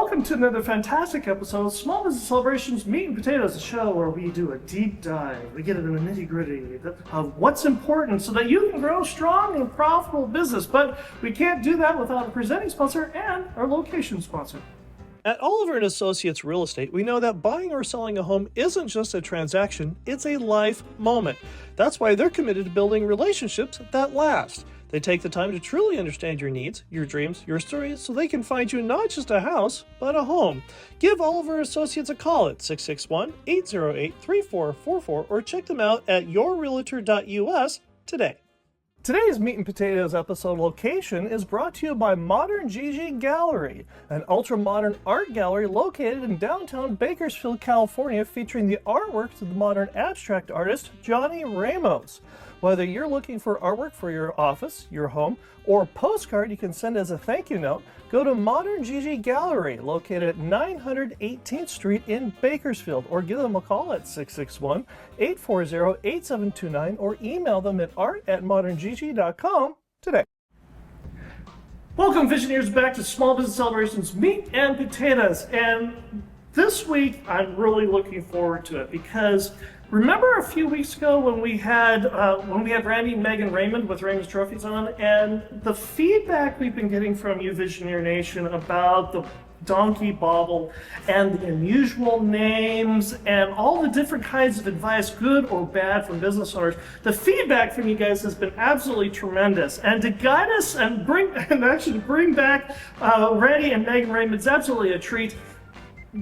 welcome to another fantastic episode of Small Business Celebrations Meat and Potatoes, a show where we do a deep dive. We get into the nitty-gritty of what's important so that you can grow strong and profitable business. But we can't do that without a presenting sponsor and our location sponsor. At Oliver & Associates Real Estate, we know that buying or selling a home isn't just a transaction, it's a life moment. That's why they're committed to building relationships that last. They take the time to truly understand your needs, your dreams, your stories, so they can find you not just a house, but a home. Give Oliver Associates a call at 661-808-3444 or check them out at yourrealtor.us today. Today's Meat and Potatoes episode location is brought to you by Modern Gigi Gallery, an ultra-modern art gallery located in downtown Bakersfield, California, featuring the artworks of the modern abstract artist Randy Raymond. Whether you're looking for artwork for your office, your home, or a postcard you can send as a thank you note, go to Modern Gigi Gallery, located at 900 18th Street in Bakersfield, or give them a call at 661-840-8729 or email them at art@moderngigi.com today. Welcome, Visioneers, back to Small Business Celebrations Meat and Potatoes. And this week, I'm really looking forward to it because remember a few weeks ago when we had Randy and Megan Raymond with Raymond's Trophies on, and the feedback we've been getting from you, Visioneer Nation, about the donkey bobble and the unusual names and all the different kinds of advice, good or bad, from business owners. The feedback from you guys has been absolutely tremendous, and to guide us and bring back Randy and Megan Raymond is absolutely a treat.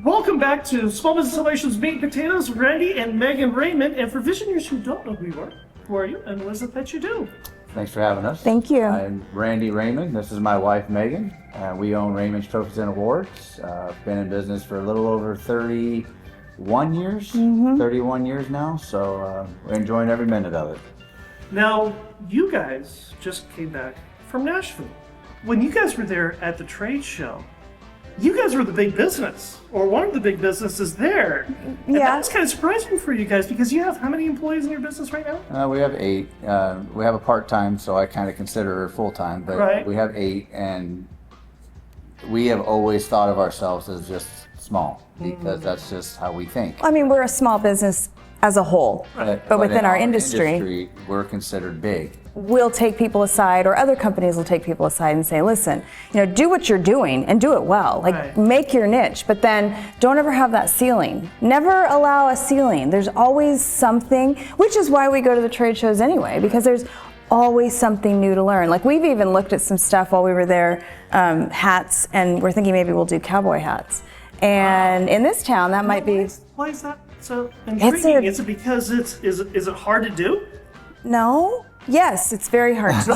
Welcome back to Small Business Celebrations Meat and Potatoes, Randy and Megan Raymond. And for Visioneers who don't know who are you and what is it that you do? Thanks for having us. Thank you. I'm Randy Raymond. This is my wife, Megan. We own Raymond's Trophies and Awards. Been in business for a little over 31 years, 31 years now. So we're enjoying every minute of it. Now, you guys just came back from Nashville. When you guys were there at the trade show, you guys were the big business, or one of the big businesses there. And that was kind of surprising for you guys because you have how many employees in your business right now? We have 8. We have a part-time, so I kind of consider her full-time, but we have 8, and we have always thought of ourselves as just small because that's just how we think. I mean, we're a small business as a whole, but within our industry, we're considered big. We'll take people aside, or other companies will take people aside and say, listen, do what you're doing and do it well. Make your niche, but then don't ever have that ceiling. Never allow a ceiling. There's always something, which is why we go to the trade shows anyway, because there's always something new to learn. We've even looked at some stuff while we were there, hats, and we're thinking maybe we'll do cowboy hats. And in this town, that might be... Why is that so intriguing? Is it because is it hard to do? No. Yes, it's very hard to do.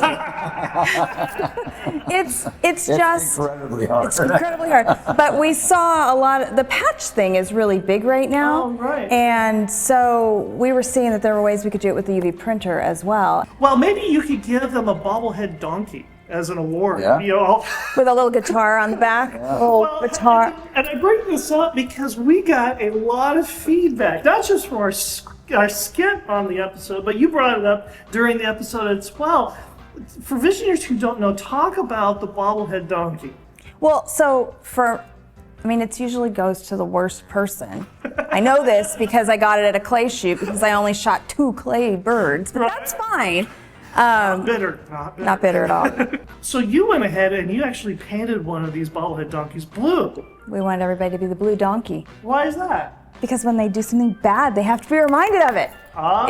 It's just incredibly hard. It's incredibly hard. But we saw a lot of the patch thing is really big right now. Oh, right. And so we were seeing that there were ways we could do it with the UV printer as well. Well, maybe you could give them a bobblehead donkey as an award. Yeah. With a little guitar on the back. Guitar. And I bring this up because we got a lot of feedback, not just from our skit on the episode, but you brought it up during the episode as well. For Visioneers who don't know, talk about the bobblehead donkey. Well, it usually goes to the worst person. I know this because I got it at a clay shoot because I only shot 2 clay birds, but that's fine. Not bitter at all. So you went ahead and you actually painted one of these bobblehead donkeys blue. We wanted everybody to be the blue donkey. Why is that? Because when they do something bad, they have to be reminded of it.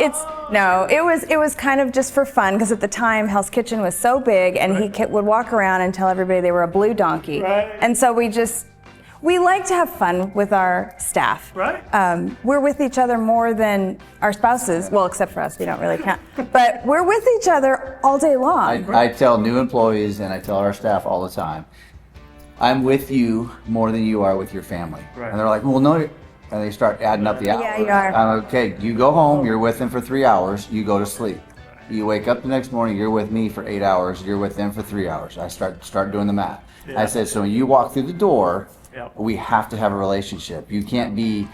It was kind of just for fun because at the time Hell's Kitchen was so big and he would walk around and tell everybody they were a blue donkey. Right. And so we like to have fun with our staff. Right. We're with each other more than our spouses. Well, except for us, we don't really count. But we're with each other all day long. I tell new employees and I tell our staff all the time, I'm with you more than you are with your family. Right. And they're like, well, no. And they start adding up the hours. Yeah, you are. Okay, you go home, you're with them for 3 hours, you go to sleep. You wake up the next morning, you're with me for 8 hours, you're with them for 3 hours. I start doing the math. Yeah. I said, so when you walk through the door, we have to have a relationship. You can't be,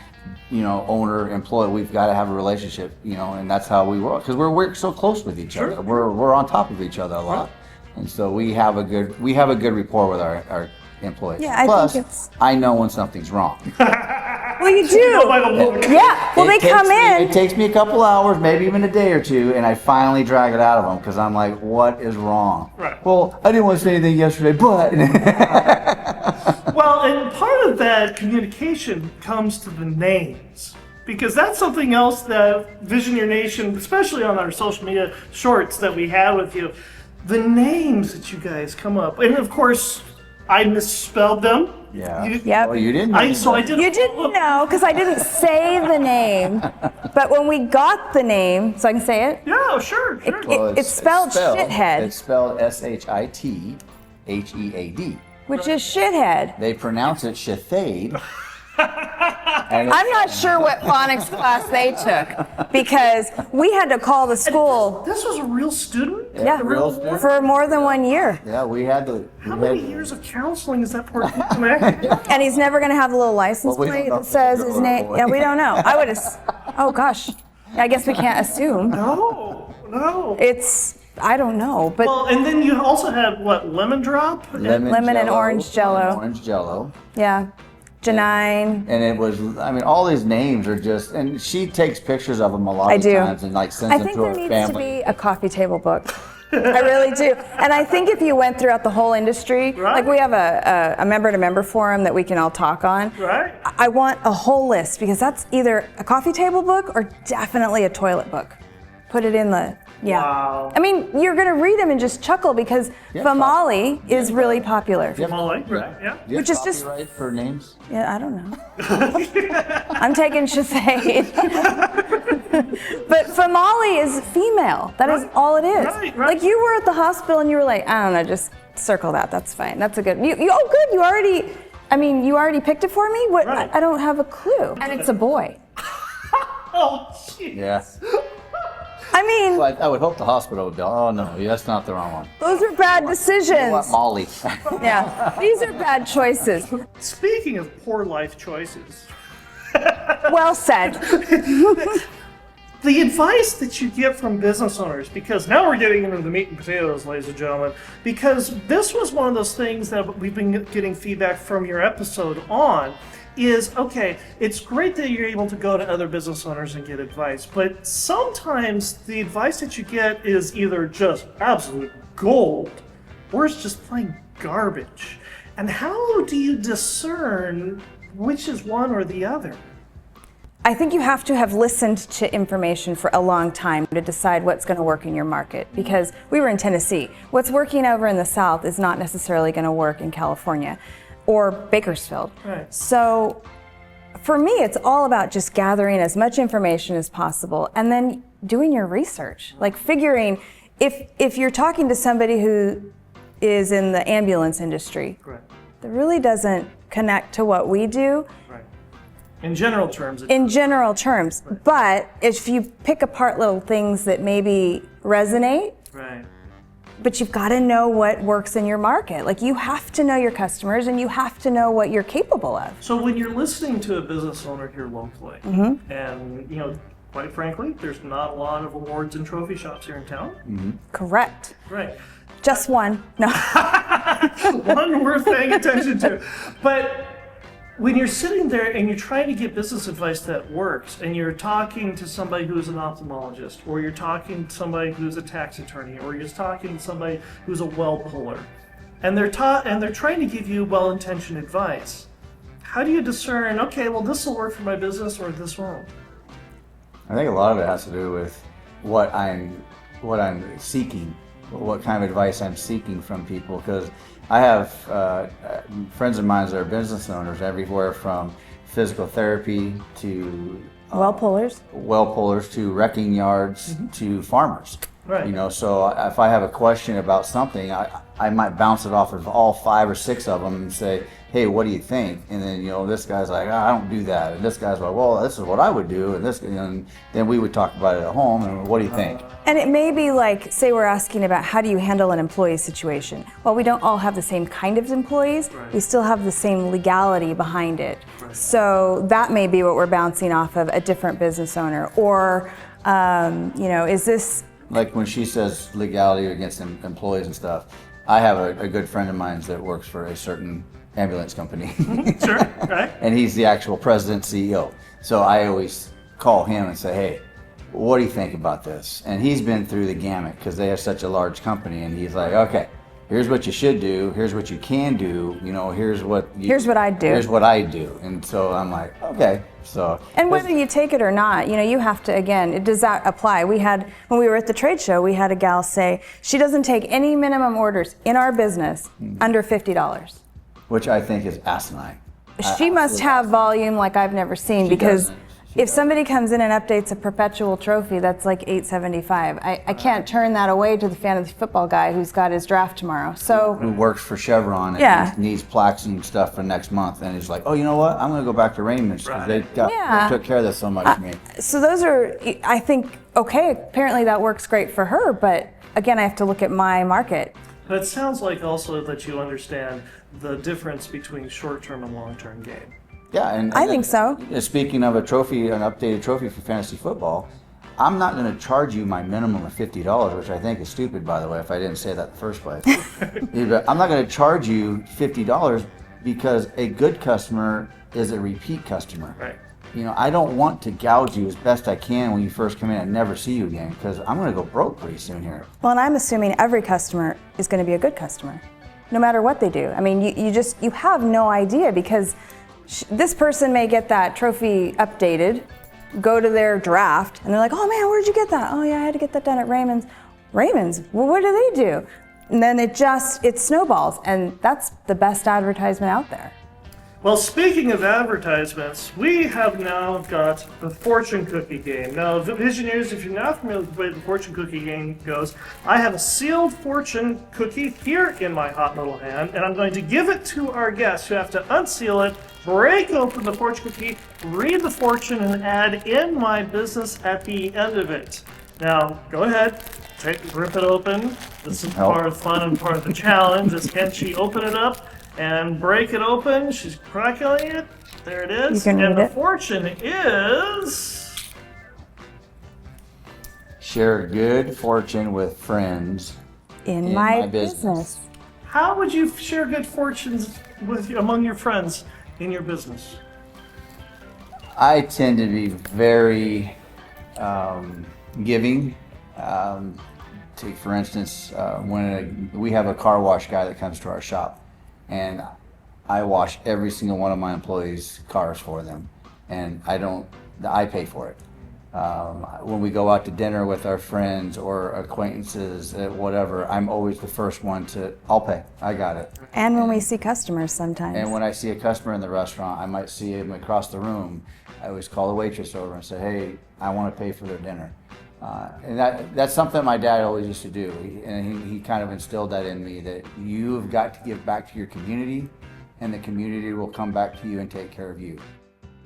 owner, employee. We've got to have a relationship, and that's how we work. Because we're so close with each other. We're on top of each other a lot. And so we have a good rapport with our employee. Yeah, I Plus, think it's. I know when something's wrong. Well, you do. By the look. Yeah. Well, they come in. It takes me a couple hours, maybe even a day or two, and I finally drag it out of them because I'm like, what is wrong? Right. Well, I didn't want to say anything yesterday, but. Well, and part of that communication comes to the names. Because that's something else that Vision Your Nation, especially on our social media shorts that we had with you, the names that you guys come up. And of course, I misspelled them. Yeah. Yep. Well, you didn't. So I didn't. You didn't know because I didn't say the name. But when we got the name, so I can say it. Yeah, sure. Well, It's spelled shithead. It's spelled Shithhead, Which is shithead. They pronounce it shithade. I'm not sure what phonics class they took because we had to call the school. This was a real student? Yeah, real student. for more than 1 year. Yeah, we had to. How many years of counseling is that poor kid gonna have? And he's never going to have the little license Well, we don't plate know that if says it's a his girl or a name. boy. Yeah, we don't know. I would have. Oh gosh. I guess we can't assume. No. It's. I don't know, but Well, and then you also had what, lemon drop? Lemon and Jell-O, orange Jell-O. Orange Jell-O. yeah, Janine. And it was, I mean, all these names are just, and she takes pictures of them a lot I of do. times and like sends I them think to there her needs family. to be a coffee table book. I really do. And I think if you went throughout the whole industry, Right. like we have a member-to-member forum that we can all talk on. Right. I want a whole list because that's either a coffee table book or definitely a toilet book. Put it in the, yeah. Wow. I mean, you're going to read them and just chuckle because Yeah, Famali is really popular. Yeah. Molly, right, yeah. Do you have Which is just- copyright for names? Yeah, I don't know. I'm taking Shazade. But Famali is female. That is all it is. Right. Like you were at the hospital and you were like, I don't know, just circle that. That's fine. That's a good. Oh, good. You already picked it for me. What? Right. I don't have a clue. And it's a boy. Oh, jeez. Yeah. I mean, Well, I would hope the hospital would be, oh no, that's not the wrong one. those are bad You know decisions. what, Molly? Yeah, these are bad choices. Speaking of poor life choices, Well said. the advice that you get from business owners, because now we're getting into the meat and potatoes, ladies and gentlemen, because this was one of those things that we've been getting feedback from your episode on, is, okay, it's great that you're able to go to other business owners and get advice, but sometimes the advice that you get is either just absolute gold or it's just plain garbage. And how do you discern which is one or the other? I think you have to have listened to information for a long time to decide what's going to work in your market, because we were in Tennessee. What's working over in the South is not necessarily going to work in California or Bakersfield. Right. So for me, it's all about just gathering as much information as possible and then doing your research, like figuring if you're talking to somebody who is in the ambulance industry, Right. that really doesn't connect to what we do. Right. In general terms, In general terms, but if you pick apart little things that maybe resonate, right. but you've got to know what works in your market. Like you have to know your customers and you have to know what you're capable of. So when you're listening to a business owner here locally, Mm-hmm. and quite frankly, there's not a lot of awards and trophy shops here in town. Correct. Right. Just one. No. One worth paying attention to. But when you're sitting there and you're trying to get business advice that works, and you're talking to somebody who's an ophthalmologist, or you're talking to somebody who's a tax attorney, or you're talking to somebody who's a well puller, and they're trying to give you well-intentioned advice, how do you discern, okay, well, this will work for my business or this won't? I think a lot of it has to do with what I'm seeking, what kind of advice I'm seeking from people. Because I have friends of mine that are business owners, everywhere from physical therapy to Well pullers. well pullers to wrecking yards to farmers. Right. So if I have a question about something, I might bounce it off of all 5 or 6 of them and say, hey, what do you think? And then, this guy's like, I don't do that. And this guy's like, well, this is what I would do. And then we would talk about it at home. And what do you think? And it may be like, say we're asking about how do you handle an employee situation. Well, we don't all have the same kind of employees. Right. We still have the same legality behind it. So that may be what we're bouncing off of a different business owner. Or, is this... Like when she says legality against employees and stuff, I have a good friend of mine that works for a certain ambulance company. Sure, right. And he's the actual president, CEO. So I always call him and say, hey, what do you think about this? And he's been through the gamut because they have such a large company. And he's like, okay, here's what you should do. Here's what you can do. You know, here's what I do. Here's what I do. And so I'm like, okay. So. And whether you take it or not, you know, you have to, again, does that apply? When we were at the trade show, we had a gal say she doesn't take any minimum orders in our business under $50. Which I think is asinine. She must have volume like I've never seen, because if somebody comes in and updates a perpetual trophy, that's like $875. I can't turn that away to the fantasy football guy who's got his draft tomorrow. So who works for Chevron and needs plaques and stuff for next month, and he's like, oh, you know what? I'm going to go back to Raymond's because they took care of this so much for me. So those are, I think, okay, apparently that works great for her, but again, I have to look at my market. But it sounds like also that you understand the difference between short-term and long-term game. Yeah, and I think so. Speaking of a trophy, an updated trophy for fantasy football, I'm not going to charge you my minimum of $50, which I think is stupid, by the way, if I didn't say that in the first place. I'm not going to charge you $50 because a good customer is a repeat customer. Right. You know, I don't want to gouge you as best I can when you first come in and never see you again, because I'm going to go broke pretty soon here. Well, and I'm assuming every customer is going to be a good customer, no matter what they do. I mean, you have no idea, because this person may get that trophy updated, go to their draft, and they're like, oh man, where'd you get that? Oh yeah, I had to get that done at Raymond's. Raymond's? Well, what do they do? And then it snowballs, and that's the best advertisement out there. Well, speaking of advertisements, we have now got the fortune cookie game. Now, Visionaries, if you're not familiar with the way the fortune cookie game goes, I have a sealed fortune cookie here in my hot little hand, and I'm going to give it to our guests who have to unseal it, break open the fortune cookie, read the fortune, and add in my business at the end of it. Now, go ahead, rip it open. This is part of the fun and part of the challenge. Can she open it up and break it open? She's cracking it. There it is. You can read and the it. fortune is... Share good fortune with friends In my business. How would you share good fortunes among your friends in your business? I tend to be very giving. Take, for instance, when we have a car wash guy that comes to our shop, and I wash every single one of my employees' cars for them, and I pay for it. When we go out to dinner with our friends or acquaintances, whatever, I'm always the first one I'll pay. I got it. And when we see customers sometimes. And when I see a customer in the restaurant, I might see him across the room. I always call the waitress over and say, hey, I want to pay for their dinner. And that's something my dad always used to do. He kind of instilled that in me, that you've got to give back to your community, and the community will come back to you and take care of you.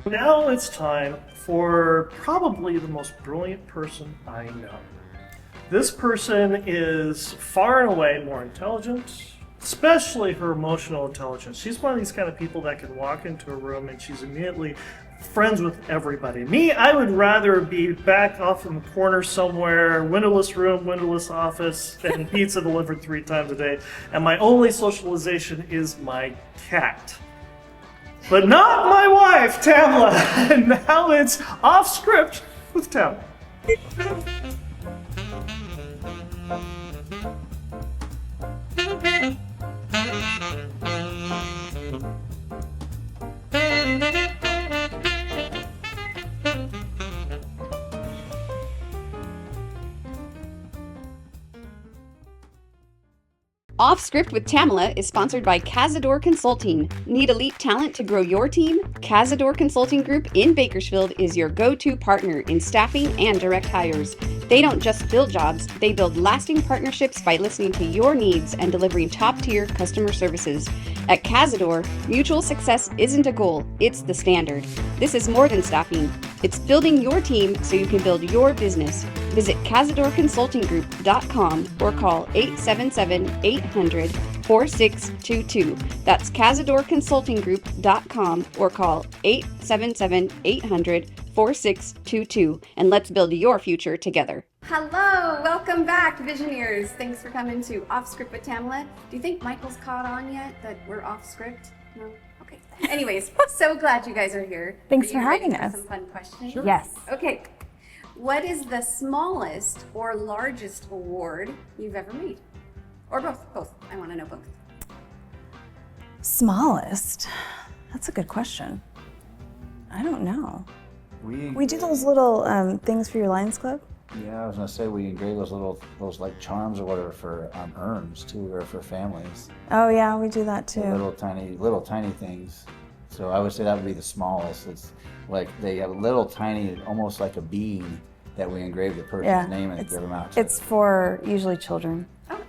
Now it's time for probably the most brilliant person I know. This person is far and away more intelligent, especially her emotional intelligence. She's one of these kind of people that can walk into a room and she's immediately friends with everybody. Me, I would rather be back off in the corner somewhere, windowless room, windowless office, and pizza delivered 3 times a day. And my only socialization is my cat. But not my wife, Tamla. And now it's off script with Tamla. Off Script with Tamala is sponsored by Cazador Consulting. Need elite talent to grow your team? Cazador Consulting Group in Bakersfield is your go-to partner in staffing and direct hires. They don't just fill jobs, they build lasting partnerships by listening to your needs and delivering top-tier customer services. At Cazador, mutual success isn't a goal, it's the standard. This is more than staffing. It's building your team so you can build your business. Visit CazadorConsultingGroup.com or call 877-800-4622. That's CazadorConsultingGroup.com or call 877-800-4622. And let's build your future together. Hello, welcome back, Visioneers. Thanks for coming to Off Script with Tamala. Do you think Michael's caught on yet that we're off script? No? Okay. Anyways, so glad you guys are here. Thanks Are for you ready having us. Some fun questions. Yes. Okay. What is the smallest or largest award you've ever made? Or both? Both. I want to know both. Smallest? That's a good question. I don't know. We do engrave- those little things for your Lions Club. Yeah, I was gonna say we engrave those like charms or whatever for urns too, or for families. Oh yeah, we do that too. Little tiny things. So I would say that would be the smallest. It's like they have a little tiny, almost like a bean that we engrave the person's Yeah, name and it's, give them out. To. it's for usually children, Okay.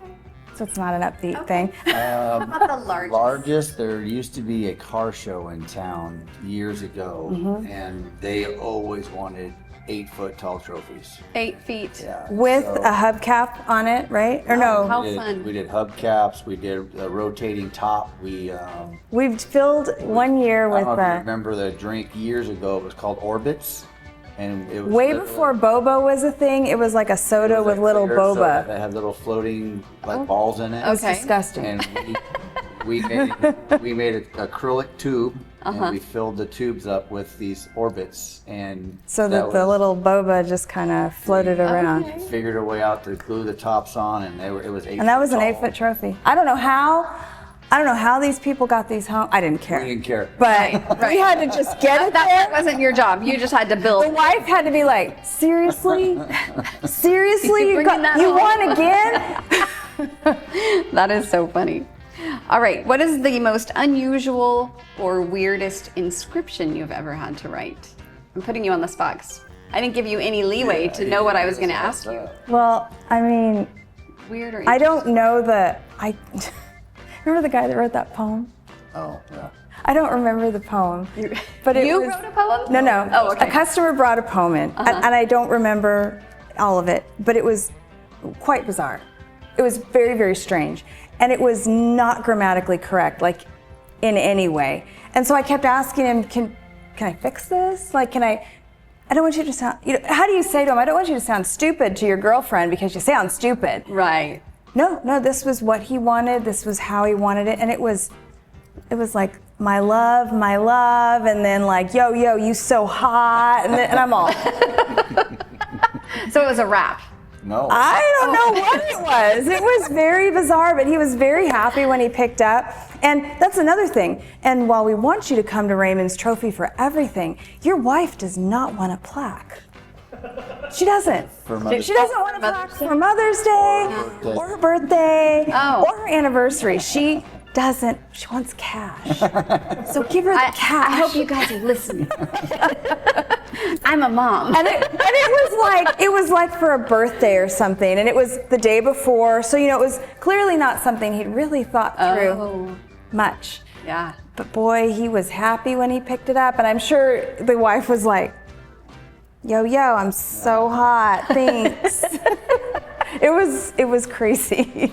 so it's not an upbeat Okay. thing. How about the largest? Largest, there used to be a car show in town years ago, Mm-hmm. and they always wanted 8-foot tall trophies. 8 feet. Yeah. With so a hubcap on it, right? Or no? How we did, fun. We did hubcaps. We did a rotating top. We've filled one year I with don't know if you remember the drink years ago. It was called Orbits, and it was way literally- before boba was a thing. It was like a it soda was with a little clear soda boba. that had little floating like balls in it. It was Okay. disgusting. And we made an acrylic tube, and we filled the tubes up with these orbits, and So that the was- little boba just kind of floated around. Okay. figured a way out to glue the tops on, and it was 8 And that was an tall. 8-foot trophy. I don't know how these people got these home. I didn't care. We didn't care. But we had to just get it That there. wasn't your job. You just had to The build. wife had to be like, seriously? Seriously? You, Bringing that home? won again? That is so funny. All right. What is the most unusual or weirdest inscription you've ever had to write? I'm putting you on the spot 'cause I didn't give you any leeway to know what I was going to ask you. Well, I mean, Weird or I don't know remember the guy that wrote that poem? Oh, yeah. I don't remember the poem. But it You was, wrote a poem? No. Oh, okay. A customer brought a poem in, and I don't remember all of it, but it was quite bizarre. It was very, very strange. And it was not grammatically correct, like in any way. And so I kept asking him, can I fix this? Like, I don't want you to sound, how do you say to him, I don't want you to sound stupid to your girlfriend because you sound stupid. Right. No, this was what he wanted. This was how he wanted it. And it was like, my love, and then like, yo, you so hot. And I'm all, So it was a rap. No. I don't know what it was. It was very bizarre, but he was very happy when he picked up. And that's another thing. And while we want you to come to Raymond's Trophy for everything, your wife does not want a plaque. She doesn't. For Mother's She doesn't want a plaque for Mother's Day or her birthday or her anniversary. She doesn't. She wants cash. So give her the cash. I hope you guys are listening. I'm a mom. And it was like for a birthday or something, and it was the day before, so it was clearly not something he'd really thought through much. Yeah. But boy, he was happy when he picked it up, and I'm sure the wife was like, yo, I'm so hot, thanks. It was crazy.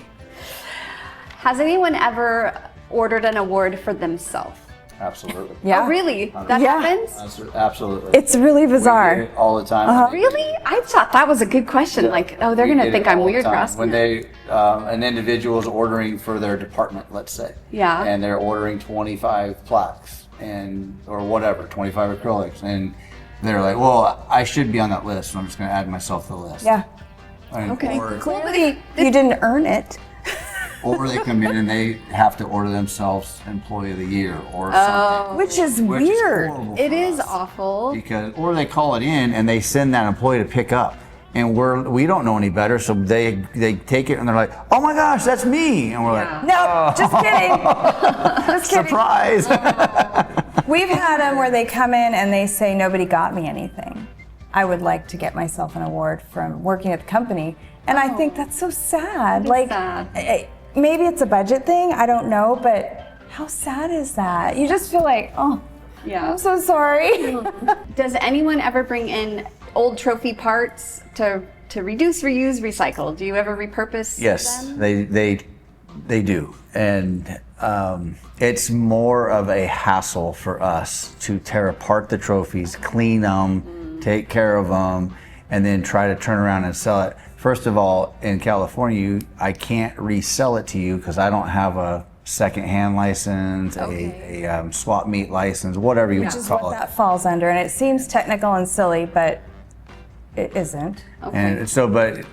Has anyone ever ordered an award for themselves? Absolutely. Yeah. Oh, really? That Yeah. happens? Absolutely. It's really We do bizarre. it all the time. Really? I thought that was a good question. Like, oh, they're We going to get think it I'm all the weird for time. asking When that. an individual is ordering for their department, let's say. Yeah. And they're ordering 25 plaques or whatever, 25 acrylics, and they're like, well, I should be on that list, so I'm just going to add myself to the list. Yeah. And- Okay. Or, Clearly, you didn't earn it. or they come in and they have to order themselves Employee of the Year or something. Which is Which is weird. horrible It for is us. awful. Because, or they call it in and they send that employee to pick up, and we don't know any better, so they take it and they're like, oh my gosh, that's me, and we're like, No, just kidding. Just kidding. surprise. We've had them where they come in and they say, nobody got me anything. I would like to get myself an award from working at the company. And I think that's so sad. sad. Maybe it's a budget thing, I don't know, but how sad is that? You just feel like, oh, Yeah. I'm so sorry. Does anyone ever bring in old trophy parts to reduce, reuse, recycle? Do you ever repurpose Yes, them? they do, and it's more of a hassle for us to tear apart the trophies, clean them, take care of them, and then try to turn around and sell it. First of all, in California, I can't resell it to you because I don't have a second-hand license, a swap meet license, whatever you want Which to is call what it. that falls under, and it seems technical and silly, but it isn't. And so, but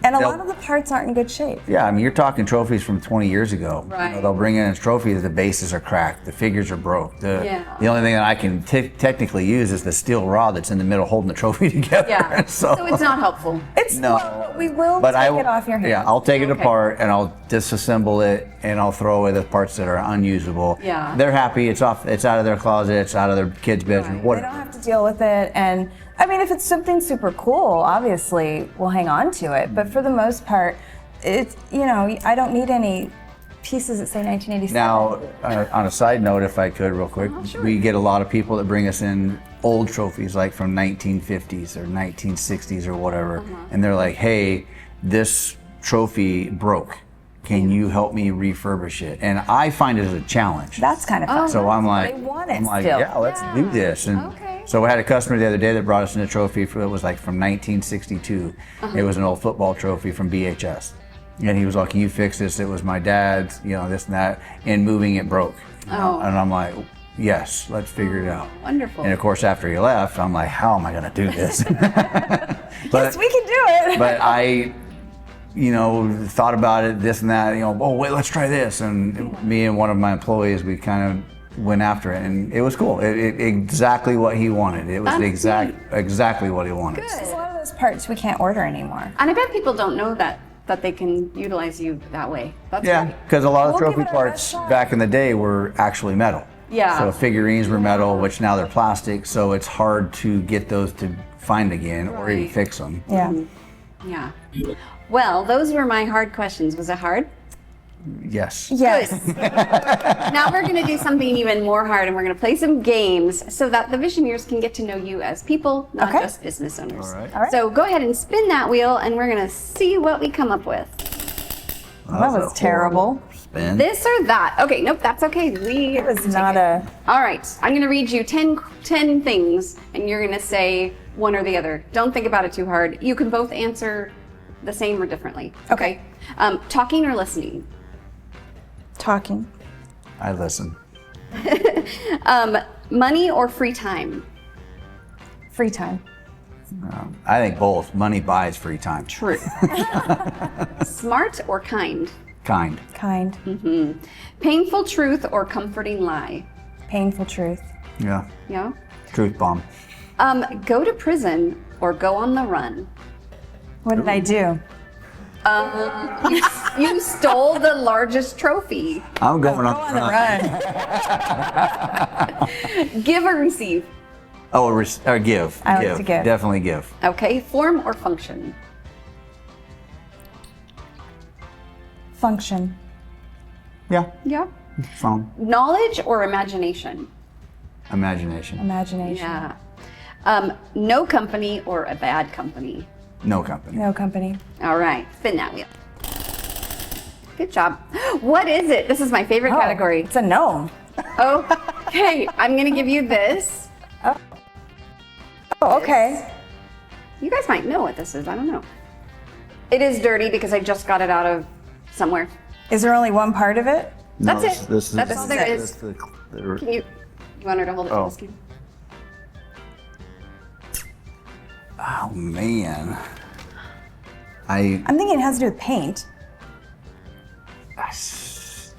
And a They'll- lot of the parts aren't in good shape. yeah, I mean, you're talking trophies from 20 years ago. Right. They'll bring in a trophy that the bases are cracked, the figures are broke. Yeah. The only thing that I can technically use is the steel rod that's in the middle holding the trophy together. Yeah. so, So it's not helpful. It's No. well, we will but take it off your hands. Yeah, I'll take it Okay. apart and I'll disassemble it and I'll throw away the parts that are unusable. Yeah. They're happy. It's off. It's out of their closet. It's out of their kid's bedroom. Right. They Whatever. don't have to deal with it. And I mean, if it's something super cool, obviously we'll hang on to it. But for the most part, it's, I don't need any pieces that say 1987. Now, on a side note, if I could, real quick, we get a lot of people that bring us in old trophies, like from 1950s or 1960s or whatever, and they're like, "Hey, this trophy broke. Can you help me refurbish it?" And I find it as a challenge. That's kind of fun. So I'm like, They want it I'm like, still. yeah, let's do this. And Okay. so we had a customer the other day that brought us in a trophy it was like from 1962. It was an old football trophy from BHS. And he was like, "Can you fix this? It was my dad's, this and that, and moving it broke." Oh. And I'm like, "Yes, let's figure it out." Wonderful. And of course, after he left, I'm like, "How am I going to do this?" Yes, we can do it. But I, thought about it, this and that, "Oh, wait, let's try this." And me and one of my employees, we kind of went after it, and it was cool. It exactly what he wanted. It was That's exactly what he wanted. A lot of those parts we can't order anymore. And I bet people don't know that they can utilize you that way. That's Yeah, great. because a lot of We'll give trophy it our parts best shot. back in the day were actually metal. Yeah. So figurines were metal, which now they're plastic, so it's hard to get those to find again or even Right. fix them. Yeah. Yeah. Well, those were my hard questions. Was it hard? Yes. Yes. Good. Now we're going to do something even more hard, and we're going to play some games so that the Visioneers can get to know you as people, not Okay. just business owners. All right. All right. So go ahead and spin that wheel, and we're going to see what we come up with. That was terrible. Spin. This or that. Okay, nope, that's okay. It was not a. All right, I'm going to read you 10 things, and you're going to say one or the other. Don't think about it too hard. You can both answer the same or differently. Okay. Talking or listening? Talking. I listen. Money or free time? Free time. I think both. Money buys free time. True. Smart or kind? Kind. Kind. Painful truth or comforting lie? Painful truth. Yeah. Yeah. Truth bomb. Go to prison or go on the run? What did I do? You stole the largest trophy. I'm going on On the run. Give or receive? Oh, or give. I like to give. Definitely give. Okay. Form or function? Function. Yeah. Yeah. Phone. Knowledge or imagination? Imagination. Imagination. Yeah. No company or a bad company? No company. No company. All right, spin that wheel. Good job. What is it? This is my favorite Oh, category. It's a gnome. Okay, I'm gonna give you this. Oh, okay. You guys might know what this is. I don't know. It is dirty because I just got it out of somewhere. Is there only one part of it? No, That's it. This is, That's all there is. the- Can you want her to hold it Oh. for this game? Oh man. I I'm thinking it has to do with paint.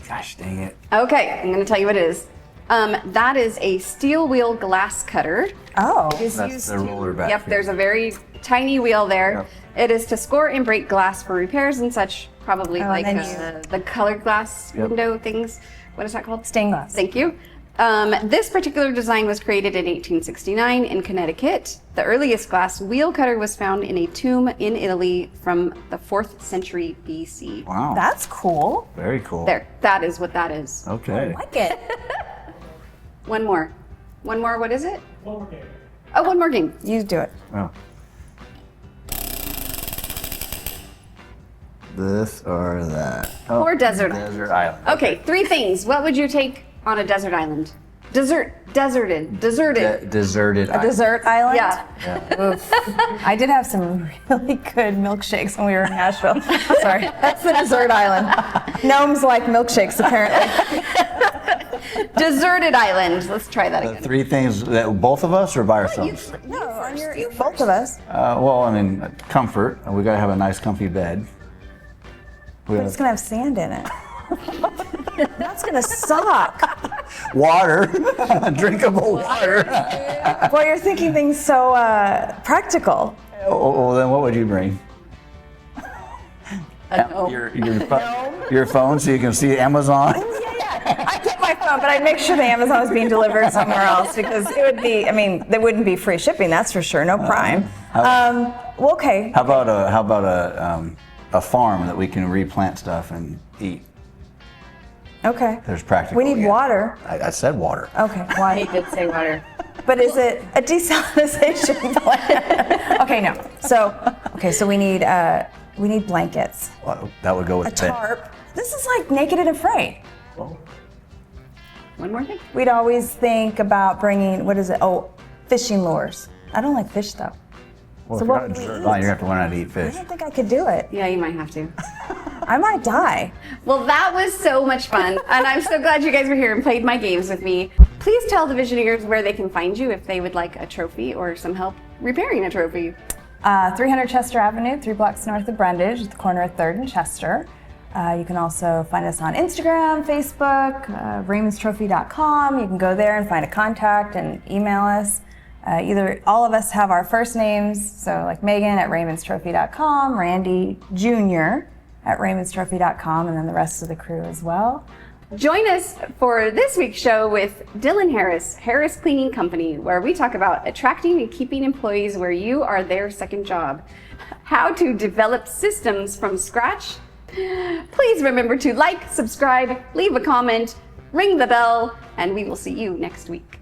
gosh dang it. Okay, I'm gonna tell you what it is. That is a steel wheel glass cutter. Oh. It's That's used the roller back Yep, here. there's a very tiny wheel there. Yep. It is to score and break glass for repairs and such, probably Oh, like and then the colored glass Yep. window things. What is that called? Stained glass. Thank you. This particular design was created in 1869 in Connecticut. The earliest glass wheel cutter was found in a tomb in Italy from the 4th century BC. Wow. That's cool. Very cool. There, that is what that is. Okay. I like it. One more. One more, what is it? One more game. Oh, one more game. You do it. Oh. This or that. Oh, Or desert. Desert island. Okay, 3 things. What would you take on a desert island? Deserted. Deserted. A desert island? Yeah. Oof. I did have some really good milkshakes when we were in Nashville. Sorry, that's the desert island. Gnomes like milkshakes, apparently. Deserted island. Let's try that The again. three things that both of us or by ourselves? No, both of us. Well, I mean, comfort. We got to have a nice, comfy bed. We But it's gonna have sand in it. That's gonna suck. water, drinkable water. Boy, you're thinking things so practical. Well, then what would you bring? No. Your phone, so you can see Amazon. I'd take my phone, but I'd make sure the Amazon was being delivered somewhere else because it would be. I mean, there wouldn't be free shipping. That's for sure. No Prime. Well, okay. How about a farm that we can replant stuff and eat? Okay. There's practical. We need water. I said water. Okay. Why? He did say water. But is it a desalinization plant? Okay, no. So we need blankets, Well, that would go with a the bed. tarp. This is like Naked and Afraid. One more thing. We'd always think about bringing, what is it? Oh, fishing lures. I don't like fish though. Well, So if what you're would not we desert eat? island, you have to learn how to eat I fish. don't think I could do it. Yeah, you might have to. I might die. Well, that was so much fun, and I'm so glad you guys were here and played my games with me. Please tell the Visioneers where they can find you if they would like a trophy or some help repairing a trophy. 300 Chester Avenue, 3 blocks north of Brundage, at the corner of 3rd and Chester. You can also find us on Instagram, Facebook, RaymondsTrophy.com. You can go there and find a contact and email us. Either all of us have our first names, so like Megan at RaymondsTrophy.com, Randy Jr. at RaymondsTrophy.com, and then the rest of the crew as well. Join us for this week's show with Dylan Harris, Harris Cleaning Company, where we talk about attracting and keeping employees where you are their second job, how to develop systems from scratch. Please remember to like, subscribe, leave a comment, ring the bell, and we will see you next week.